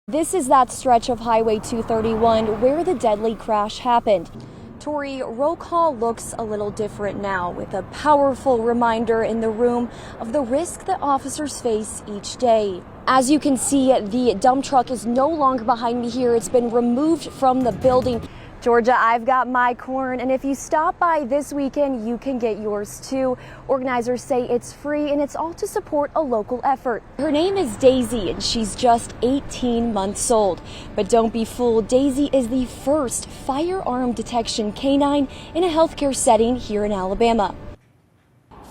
This is that stretch of Highway 231 where the deadly crash happened. Tori, roll call looks a little different now, with a powerful reminder in the room of the risk that officers face each day. As you can see, the dump truck is no longer behind me here. It's been removed from the building. Georgia, I've got my corn, and if you stop by this weekend, you can get yours too. Organizers say it's free, and it's all to support a local effort. Her name is Daisy, and she's just 18 months old. But don't be fooled, Daisy is the first firearm detection canine in a healthcare setting here in Alabama.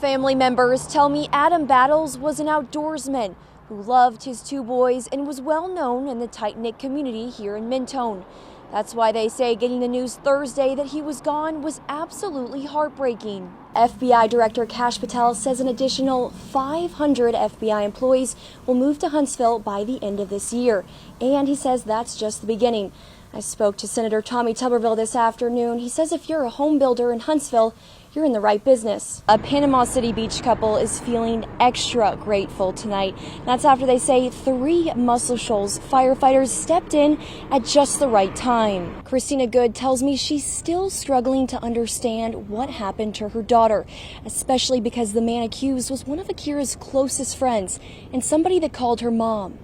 Family members tell me Adam Battles was an outdoorsman who loved his two boys and was well known in the tight-knit community here in Mentone. That's why they say getting the news Thursday that he was gone was absolutely heartbreaking. FBI Director Kash Patel says an additional 500 FBI employees will move to Huntsville by the end of this year. And he says that's just the beginning. I spoke to Senator Tommy Tuberville this afternoon. He says if you're a home builder in Huntsville, you're in the right business. A Panama City Beach couple is feeling extra grateful tonight. That's after they say 3 Muscle Shoals firefighters stepped in at just the right time. Christina Good tells me she's still struggling to understand what happened to her daughter, especially because the man accused was one of Akira's closest friends and somebody that called her mom.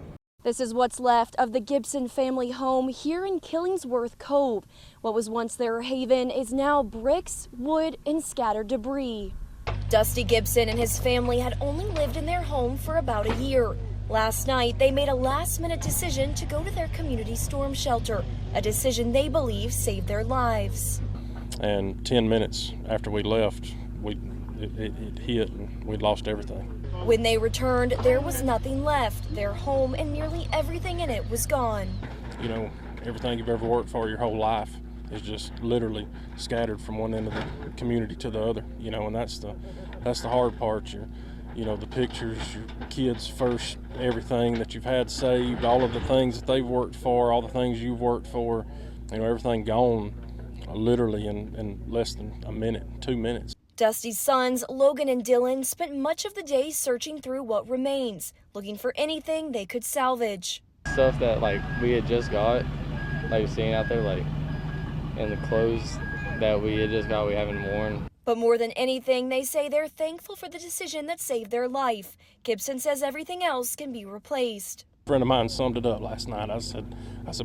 This is what's left of the Gibson family home here in Killingsworth Cove. What was once their haven is now bricks, wood, and scattered debris. Dusty Gibson and his family had only lived in their home for about a year. Last night, they made a last-minute decision to go to their community storm shelter, a decision they believe saved their lives. And 10 minutes after we left, it hit and we lost everything. When they returned, there was nothing left. Their home and nearly everything in it was gone. You know, everything you've ever worked for your whole life is just literally scattered from one end of the community to the other. You know, and that's the hard part. You know, the pictures, your kids' first everything that you've had saved, all of the things that they've worked for, all the things you've worked for. You know, everything gone literally in less than a minute, 2 minutes. Dusty's sons, Logan and Dylan, spent much of the day searching through what remains, looking for anything they could salvage. Stuff that we had just got, seeing out there, and the clothes that we had just got we haven't worn. But more than anything, they say they're thankful for the decision that saved their life. Gibson says everything else can be replaced. A friend of mine summed it up last night. I said,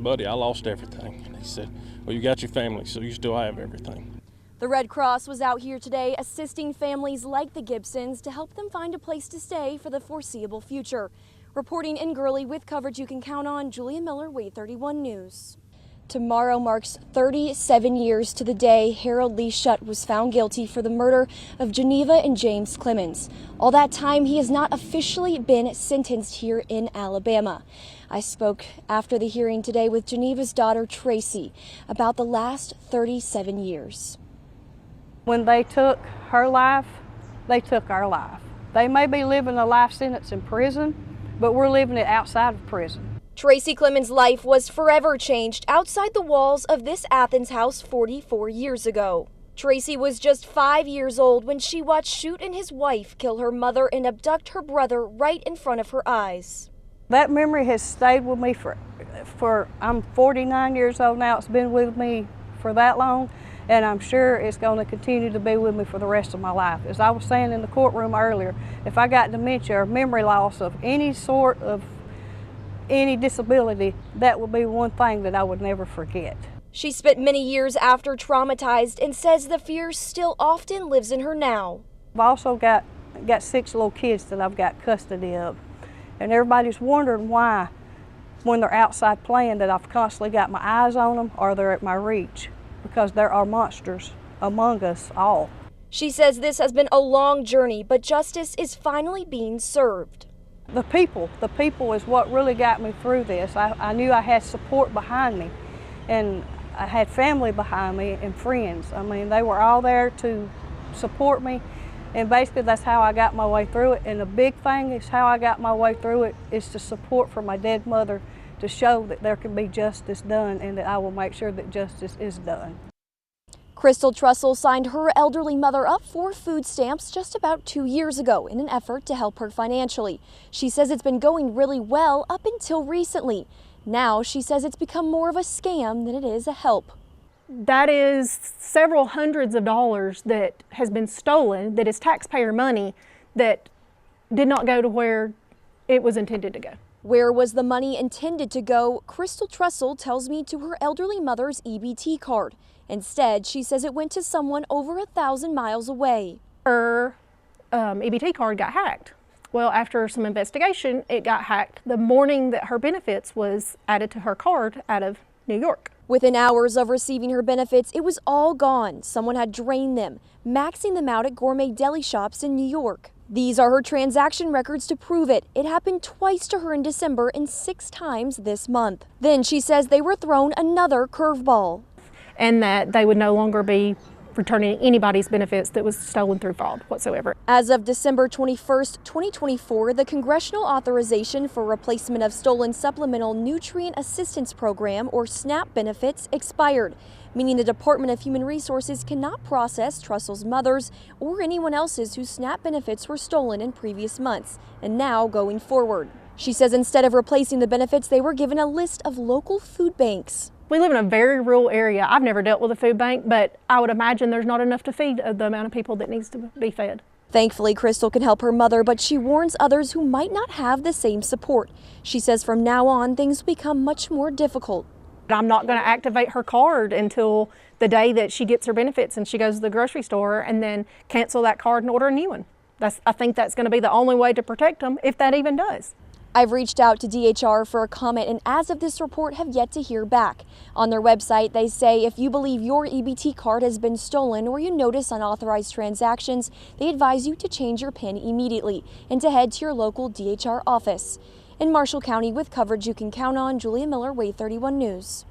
buddy, I lost everything. And he said, well, you got your family, so you still have everything. The Red Cross was out here today assisting families like the Gibsons to help them find a place to stay for the foreseeable future. Reporting in Gurley with coverage you can count on, Julia Miller, WAAY 31 News. Tomorrow marks 37 years to the day Harold Lee Shutt was found guilty for the murder of Geneva and James Clemens. All that time, he has not officially been sentenced here in Alabama. I spoke after the hearing today with Geneva's daughter, Tracy, about the last 37 years. When they took her life, they took our life. They may be living a life sentence in prison, but we're living it outside of prison. Tracy Clemens' life was forever changed outside the walls of this Athens house 44 years ago. Tracy was just 5 years old when she watched Shutt and his wife kill her mother and abduct her brother right in front of her eyes. That memory has stayed with me for I'm 49 years old now. It's been with me for that long. And I'm sure it's going to continue to be with me for the rest of my life. As I was saying in the courtroom earlier, if I got dementia or memory loss of any sort of any disability, that would be one thing that I would never forget. She spent many years after traumatized and says the fear still often lives in her now. I've also got 6 little kids that I've got custody of. And everybody's wondering why, when they're outside playing, that I've constantly got my eyes on them or they're at my reach. Because there are monsters among us all. She says this has been a long journey, but justice is finally being served. The people is what really got me through this. I knew I had support behind me, and I had family behind me and friends. I mean, they were all there to support me, and basically that's how I got my way through it. And the big thing is how I got my way through it is the support from my dead mother, to show that there can be justice done and that I will make sure that justice is done. Crystal Trussell signed her elderly mother up for food stamps just about 2 years ago in an effort to help her financially. She says it's been going really well up until recently. Now she says it's become more of a scam than it is a help. That is several hundreds of dollars that has been stolen, that is taxpayer money that did not go to where it was intended to go. Where was the money intended to go? Crystal Trussell tells me to her elderly mother's EBT card. Instead, she says it went to someone over 1,000 miles away. Her EBT card got hacked. Well, after some investigation, it got hacked the morning that her benefits was added to her card out of New York. Within hours of receiving her benefits, it was all gone. Someone had drained them, maxing them out at gourmet deli shops in New York. These are her transaction records to prove it. It happened twice to her in December and 6 times this month. Then she says they were thrown another curveball. And that they would no longer be returning anybody's benefits that was stolen through fraud whatsoever. As of December 21st, 2024, the congressional authorization for replacement of stolen Supplemental Nutrient Assistance Program, or SNAP benefits, expired, meaning the Department of Human Resources cannot process Trussell's mother's or anyone else's whose SNAP benefits were stolen in previous months, and now going forward. She says instead of replacing the benefits, they were given a list of local food banks. We live in a very rural area. I've never dealt with a food bank, but I would imagine there's not enough to feed the amount of people that needs to be fed. Thankfully, Crystal can help her mother, but she warns others who might not have the same support. She says from now on, things will become much more difficult. I'm not going to activate her card until the day that she gets her benefits and she goes to the grocery store, and then cancel that card and order a new one. I think that's going to be the only way to protect them, if that even does. I've reached out to DHR for a comment, and as of this report, have yet to hear back. On their website, they say if you believe your EBT card has been stolen or you notice unauthorized transactions, they advise you to change your PIN immediately and to head to your local DHR office. In Marshall County, with coverage you can count on, Julia Miller, WAAY 31 News.